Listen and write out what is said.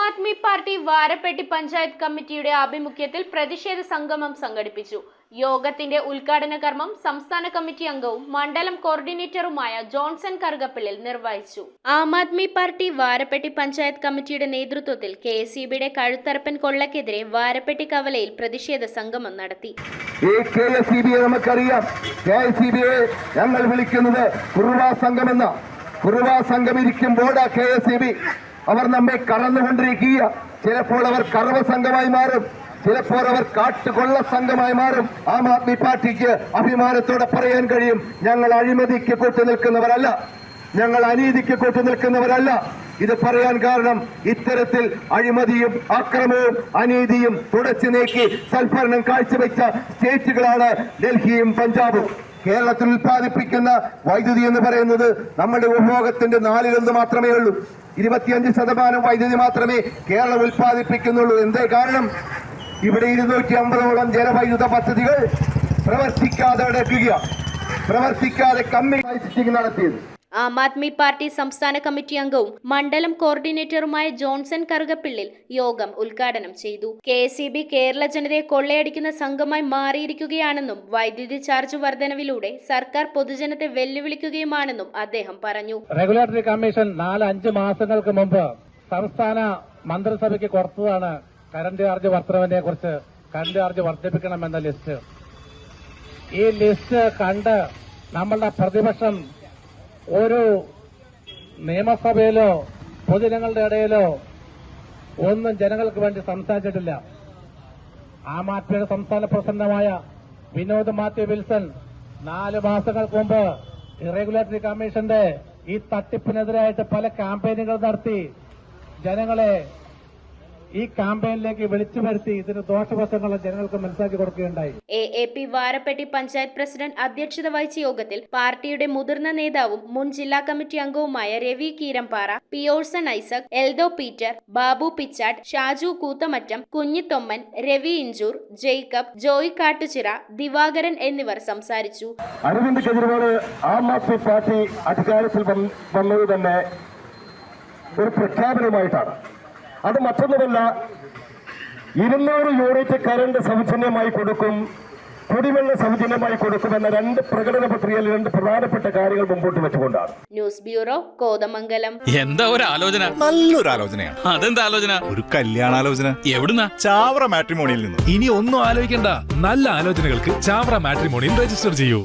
Aadmi party Varappetty panchayat കമ്മിറ്റിയുടെ ആഭിമുഖ്യത്തിൽ പ്രതിഷേധ സംഗമം സംഘടിപ്പിച്ചു. യോഗത്തിന്റെ ഉദ്ഘാടന കർമ്മം സംസ്ഥാന കമ്മിറ്റി അംഗവും മണ്ഡലം കോർഡിനേറ്ററുമായ ജോൺസൺ കറുകപ്പിള്ളിൽ നിർവഹിച്ചു. ആം ആദ്മി പാർട്ടി വാരപ്പെട്ടി പഞ്ചായത്ത് കമ്മിറ്റിയുടെ നേതൃത്വത്തിൽ KSEBിയുടെ കഴുത്തറപ്പൻ കൊള്ളക്കെതിരെ വാരപ്പെട്ടി കവലയിൽ പ്രതിഷേധ സംഗമം നടത്തി. നമുക്കറിയാം, KSEBിയെ ഞങ്ങൾ വിളിക്കുന്നത് കുറുവാ സംഘമെന്ന. കുറുവാ സംഘം ഇരിക്കുമ്പോൾ KSEB അവർ നമ്മെ കറന്നുകൊണ്ടിരിക്കുക. ചിലപ്പോൾ അവർ കറവ സംഘമായി മാറും, ചിലപ്പോൾ അവർ കാട്ടുകൊള്ള സംഘമായി മാറും. ആം ആദ്മി പാർട്ടിക്ക് അഭിമാനത്തോടെ പറയാൻ കഴിയും, ഞങ്ങൾ അഴിമതിക്ക് കൂട്ടുനിൽക്കുന്നവരല്ല, ഞങ്ങൾ അനീതിക്ക് കൂട്ടുനിൽക്കുന്നവരല്ല. ഇത് പറയാൻ കാരണം ഇത്തരത്തിൽ അഴിമതിയും അക്രമവും അനീതിയും തുടച്ചു നീക്കി സൽഭരണം കാഴ്ചവെച്ച സ്റ്റേറ്റുകളാണ് ഡൽഹിയും പഞ്ചാബും. കേരളത്തിൽ ഉൽപ്പാദിപ്പിക്കുന്ന വൈദ്യുതി എന്ന് പറയുന്നത് നമ്മുടെ ഉപഭോഗത്തിന്റെ 4% മാത്രമേ ഉള്ളൂ. 25% വൈദ്യുതി മാത്രമേ കേരളം ഉൽപ്പാദിപ്പിക്കുന്നുള്ളൂ. എന്തേ കാരണം? ഇവിടെ 250ഓളം ജലവൈദ്യുത പദ്ധതികൾ പ്രവർത്തിക്കാതെ കിടക്കുക, പ്രവർത്തിക്കാതെ കമ്മ്യൂണിറ്റി സിറ്റിംഗ് നടത്തിയത്. ആം ആദ്മി പാർട്ടി സംസ്ഥാന കമ്മിറ്റി അംഗവും മണ്ഡലം കോർഡിനേറ്ററുമായ ജോൺസൺ കറുകപ്പിള്ളിൽ യോഗം ഉദ്ഘാടനം ചെയ്തു. KSEB കേരള ജനതയെ കൊള്ളയടിക്കുന്ന സംഘമായി മാറിയിരിക്കുകയാണെന്നും വൈദ്യുതി ചാർജ് വർധനവിലൂടെ സർക്കാർ പൊതുജനത്തെ വെല്ലുവിളിക്കുകയുമാണെന്നും അദ്ദേഹം പറഞ്ഞു. റെഗുലേറ്ററി കമ്മീഷൻ 4-5 മാസങ്ങൾക്ക് മുമ്പ് സംസ്ഥാന മന്ത്രിസഭയ്ക്ക് കൊടുത്തതാണ് കറന്റ് ചാർജ് വർധനവിനെ കുറിച്ച്. കറന്റ് ചാർജ് വർദ്ധിപ്പിക്കണമെന്ന ലിസ്റ്റ്. ഈ ലിസ്റ്റ് കണ്ട് നമ്മളുടെ പ്രതിപക്ഷം ഒരു നിയമസഭയിലോ പൊതുജനങ്ങളുടെ ഇടയിലോ ഒന്നും ജനങ്ങൾക്ക് വേണ്ടി സംസാരിച്ചിട്ടില്ല. ആം ആദ്മിയുടെ സംസ്ഥാന പ്രസിഡന്റുമായ വിനോദ് മാത്യു വിൽസൺ 4 മാസങ്ങൾക്ക് മുമ്പ് റെഗുലേറ്ററി കമ്മീഷന്റെ ഈ തട്ടിപ്പിനെതിരായിട്ട് പല ക്യാമ്പയിനുകൾ നടത്തി ജനങ്ങളെ ഈ ക്യാമ്പയിനിലേക്ക് വിളിച്ചു വരുത്തി ഇതിന് ദോഷവശങ്ങളും ജനങ്ങൾക്ക് മനസ്സിലാക്കി കൊടുക്കുകയുണ്ടായി. AAP വാരപ്പെട്ടി പഞ്ചായത്ത് പ്രസിഡന്റ് അധ്യക്ഷത വഹിച്ച യോഗത്തിൽ പാർട്ടിയുടെ മുതിർന്ന നേതാവും മുൻ ജില്ലാ കമ്മിറ്റി അംഗവുമായ രവി കീരമ്പാറ, പിയോഴ്സൺ ഐസക്, എൽദോ പീറ്റർ, ബാബു പിച്ചാട്, ഷാജു കൂത്തമറ്റം, കുഞ്ഞിത്തൊമ്മൻ, രവി ഇഞ്ചൂർ, ജേക്കബ്, ജോയ് കാട്ടുചിറ, ദിവാകരൻ എന്നിവർ സംസാരിച്ചു. അരവിന്ദ് കെജ്രിവാൾ ആം ആദ്മി പാർട്ടി അധികാരത്തിൽ വന്നത് തന്നെ ഒരു പ്രഖ്യാപനമായിട്ടാണ്. അത് മറ്റൊന്നുമല്ല, 200 യൂണിറ്റ് കറണ്ട് സൗജന്യമായി കൊടുക്കും, കുടിവെള്ളം സൗജന്യമായി കൊടുക്കുമെന്ന 2 പ്രകടന പത്രികയിൽ 2 പ്രധാനപ്പെട്ട കാര്യങ്ങൾ മുമ്പോട്ട് വെച്ചുകൊണ്ടാണ്. News bureau, Kothamangalam. എന്താ ഒരു ആലോചന? നല്ലൊരു ആലോചനയാണ്. അതെന്താ ആലോചന? ഒരു കല്യാണാലോചന. എവിടുന്നാ? ചാവറ മാട്രിമോണിയിൽ നിന്ന്. ഇനി ഒന്നും ആലോചിക്കണ്ട, നല്ല ആലോചനകൾക്ക് ചാവറ മാട്രിമോണിയിൽ രജിസ്റ്റർ ചെയ്യൂ.